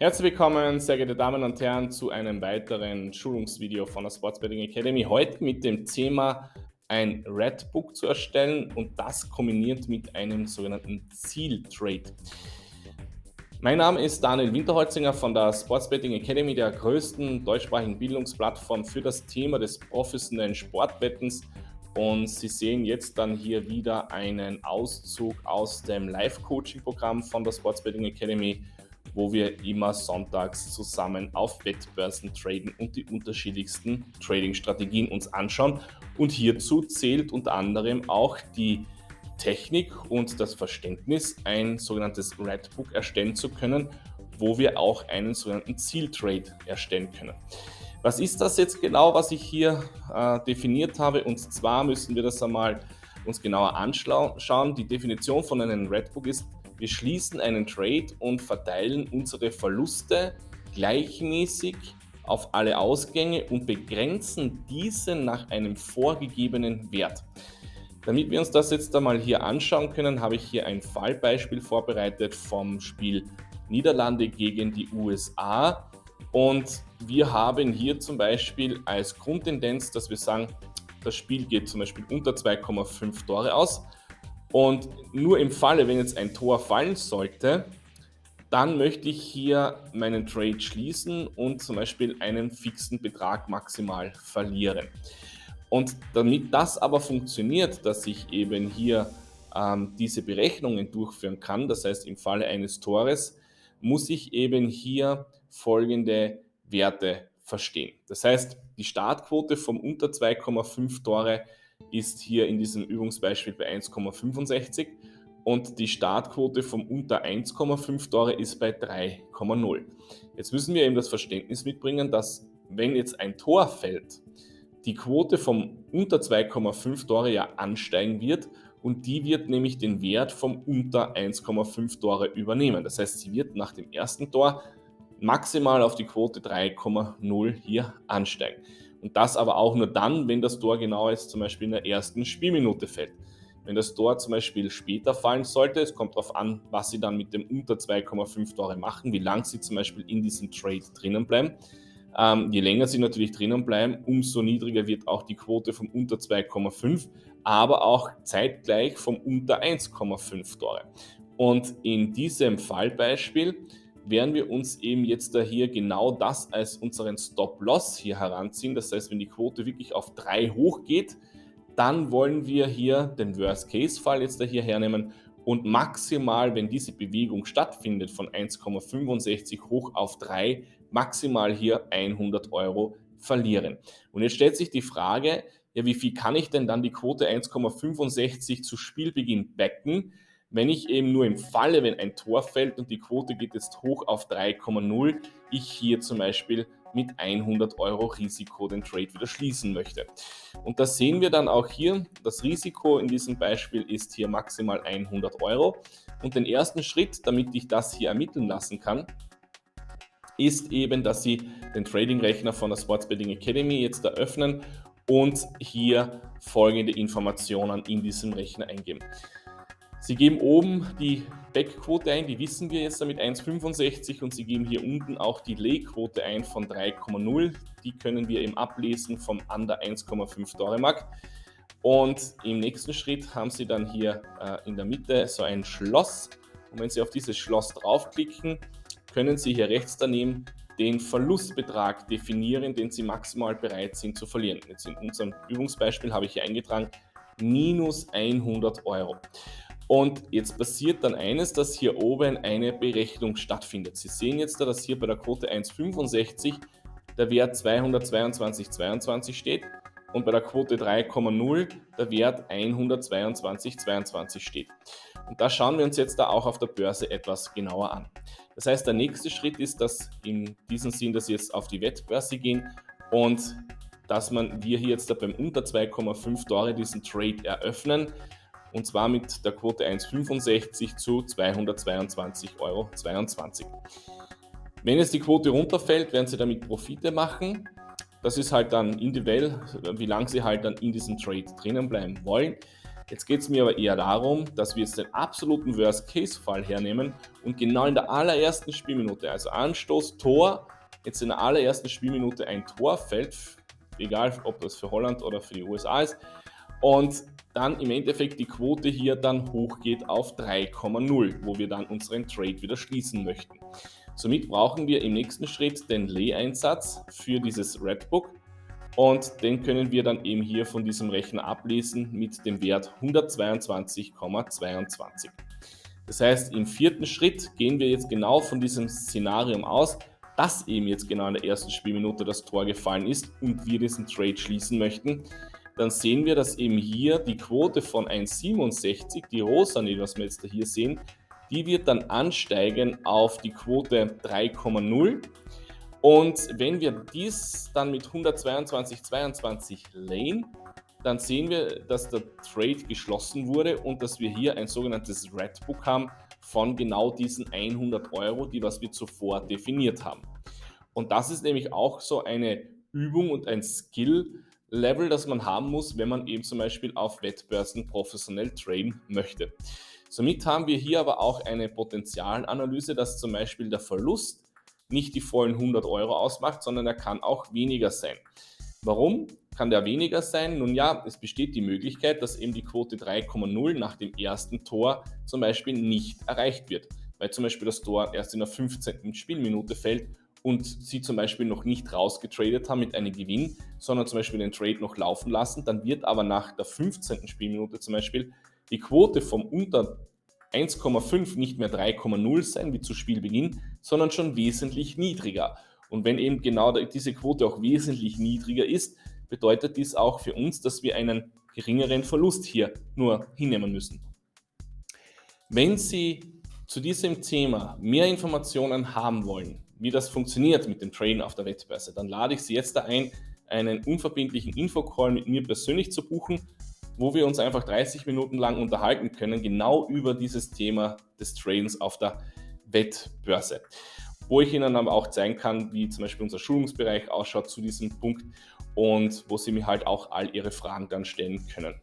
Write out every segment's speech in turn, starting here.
Herzlich willkommen, sehr geehrte Damen und Herren, zu einem weiteren Schulungsvideo von der Sports Betting Academy. Heute mit dem Thema ein Redbook zu erstellen und das kombiniert mit einem sogenannten Zieltrade. Mein Name ist Daniel Winterholzinger von der Sports Betting Academy, der größten deutschsprachigen Bildungsplattform für das Thema des professionellen Sportwettens. Und Sie sehen jetzt dann hier wieder einen Auszug aus dem Live-Coaching-Programm von der Sports Betting Academy, wo wir immer sonntags zusammen auf Wettbörsen traden und die unterschiedlichsten Trading-Strategien uns anschauen. Und hierzu zählt unter anderem auch die Technik und das Verständnis, ein sogenanntes Redbook erstellen zu können, wo wir auch einen sogenannten Zieltrade erstellen können. Was ist das jetzt genau, was ich hier definiert habe? Und zwar müssen wir das einmal uns genauer anschauen. Die Definition von einem Redbook ist: Wir schließen einen Trade und verteilen unsere Verluste gleichmäßig auf alle Ausgänge und begrenzen diese nach einem vorgegebenen Wert. Damit wir uns das jetzt einmal hier anschauen können, habe ich hier ein Fallbeispiel vorbereitet vom Spiel Niederlande gegen die USA. Und wir haben hier zum Beispiel als Grundtendenz, dass wir sagen, das Spiel geht zum Beispiel unter 2,5 Tore aus. Und nur im Falle, wenn jetzt ein Tor fallen sollte, dann möchte ich hier meinen Trade schließen und zum Beispiel einen fixen Betrag maximal verlieren. Und damit das aber funktioniert, dass ich eben hier diese Berechnungen durchführen kann, das heißt im Falle eines Tores, muss ich eben hier folgende Werte verstehen. Das heißt, die Startquote vom unter 2,5 Tore ist hier in diesem Übungsbeispiel bei 1,65 und die Startquote vom unter 1,5 Tore ist bei 3,0. Jetzt müssen wir eben das Verständnis mitbringen, dass wenn jetzt ein Tor fällt, die Quote vom unter 2,5 Tore ja ansteigen wird und die wird nämlich den Wert vom unter 1,5 Tore übernehmen. Das heißt, sie wird nach dem ersten Tor maximal auf die Quote 3,0 hier ansteigen. Und das aber auch nur dann, wenn das Tor genau jetzt zum Beispiel in der ersten Spielminute fällt. Wenn das Tor zum Beispiel später fallen sollte, es kommt darauf an, was Sie dann mit dem unter 2,5 Tore machen, wie lange Sie zum Beispiel in diesem Trade drinnen bleiben. Je länger Sie natürlich drinnen bleiben, umso niedriger wird auch die Quote vom unter 2,5, aber auch zeitgleich vom unter 1,5 Tore. Und in diesem Fallbeispiel werden wir uns eben jetzt da hier genau das als unseren Stop-Loss hier heranziehen. Das heißt, wenn die Quote wirklich auf 3 hochgeht, dann wollen wir hier den Worst-Case-Fall jetzt da hier hernehmen und maximal, wenn diese Bewegung stattfindet, von 1,65 hoch auf 3, maximal hier 100 Euro verlieren. Und jetzt stellt sich die Frage, ja, wie viel kann ich denn dann die Quote 1,65 zu Spielbeginn backen, wenn ich eben nur im Falle, wenn ein Tor fällt und die Quote geht jetzt hoch auf 3,0, ich hier zum Beispiel mit 100 Euro Risiko den Trade wieder schließen möchte. Und das sehen wir dann auch hier. Das Risiko in diesem Beispiel ist hier maximal 100 Euro. Und den ersten Schritt, damit ich das hier ermitteln lassen kann, ist eben, dass Sie den Trading-Rechner von der Sports Betting Academy jetzt eröffnen und hier folgende Informationen in diesem Rechner eingeben. Sie geben oben die Backquote ein, die wissen wir jetzt damit 1,65 und Sie geben hier unten auch die Layquote ein von 3,0. Die können wir eben ablesen vom Under 1,5 Tore Mark. Und im nächsten Schritt haben Sie dann hier in der Mitte so ein Schloss. Und wenn Sie auf dieses Schloss draufklicken, können Sie hier rechts daneben den Verlustbetrag definieren, den Sie maximal bereit sind zu verlieren. Jetzt in unserem Übungsbeispiel habe ich hier eingetragen minus 100 Euro. Und jetzt passiert dann eines, dass hier oben eine Berechnung stattfindet. Sie sehen jetzt da, dass hier bei der Quote 1,65 der Wert 222,22 steht und bei der Quote 3,0 der Wert 122,22 steht. Und das schauen wir uns jetzt da auch auf der Börse etwas genauer an. Das heißt, der nächste Schritt ist, dass in diesem Sinn, dass Sie jetzt auf die Wettbörse gehen und dass wir hier jetzt da beim unter 2,5 Tore diesen Trade eröffnen. Und zwar mit der Quote 1,65 zu 222,22 Euro. Wenn jetzt die Quote runterfällt, werden Sie damit Profite machen. Das ist halt dann individuell, wie lange Sie halt dann in diesem Trade drinnen bleiben wollen. Jetzt geht es mir aber eher darum, dass wir jetzt den absoluten Worst-Case-Fall hernehmen und genau in der allerersten Spielminute, also Anstoß, Tor, jetzt in der allerersten Spielminute ein Tor fällt, egal ob das für Holland oder für die USA ist, und dann im Endeffekt die Quote hier dann hochgeht auf 3,0, wo wir dann unseren Trade wieder schließen möchten. Somit brauchen wir im nächsten Schritt den Lay-Einsatz für dieses Redbook und den können wir dann eben hier von diesem Rechner ablesen mit dem Wert 122,22. Das heißt, im vierten Schritt gehen wir jetzt genau von diesem Szenarium aus, dass eben jetzt genau in der ersten Spielminute das Tor gefallen ist und wir diesen Trade schließen möchten. Dann sehen wir, dass eben hier die Quote von 1,67, die rosane, was wir jetzt hier sehen, die wird dann ansteigen auf die Quote 3,0. Und wenn wir dies dann mit 122,22 layen, dann sehen wir, dass der Trade geschlossen wurde und dass wir hier ein sogenanntes Redbook haben von genau diesen 100 €, die was wir zuvor definiert haben. Und das ist nämlich auch so eine Übung und ein Skill-Level, das man haben muss, wenn man eben zum Beispiel auf Wettbörsen professionell traden möchte. Somit haben wir hier aber auch eine Potenzialanalyse, dass zum Beispiel der Verlust nicht die vollen 100 € ausmacht, sondern er kann auch weniger sein. Warum kann der weniger sein? Nun ja, es besteht die Möglichkeit, dass eben die Quote 3,0 nach dem ersten Tor zum Beispiel nicht erreicht wird, weil zum Beispiel das Tor erst in der 15. Spielminute fällt und Sie zum Beispiel noch nicht rausgetradet haben mit einem Gewinn, sondern zum Beispiel den Trade noch laufen lassen. Dann wird aber nach der 15. Spielminute zum Beispiel die Quote vom unter 1,5 nicht mehr 3,0 sein wie zu Spielbeginn, sondern schon wesentlich niedriger. Und wenn eben genau diese Quote auch wesentlich niedriger ist, bedeutet dies auch für uns, dass wir einen geringeren Verlust hier nur hinnehmen müssen. Wenn Sie zu diesem Thema mehr Informationen haben wollen, wie das funktioniert mit dem Traden auf der Wettbörse, dann lade ich Sie jetzt ein, einen unverbindlichen Infocall mit mir persönlich zu buchen, wo wir uns einfach 30 Minuten lang unterhalten können, genau über dieses Thema des Tradens auf der Wettbörse. Wo ich Ihnen aber auch zeigen kann, wie zum Beispiel unser Schulungsbereich ausschaut zu diesem Punkt und wo Sie mir halt auch all Ihre Fragen dann stellen können.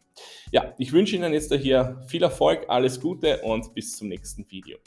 Ja, ich wünsche Ihnen jetzt hier viel Erfolg, alles Gute und bis zum nächsten Video.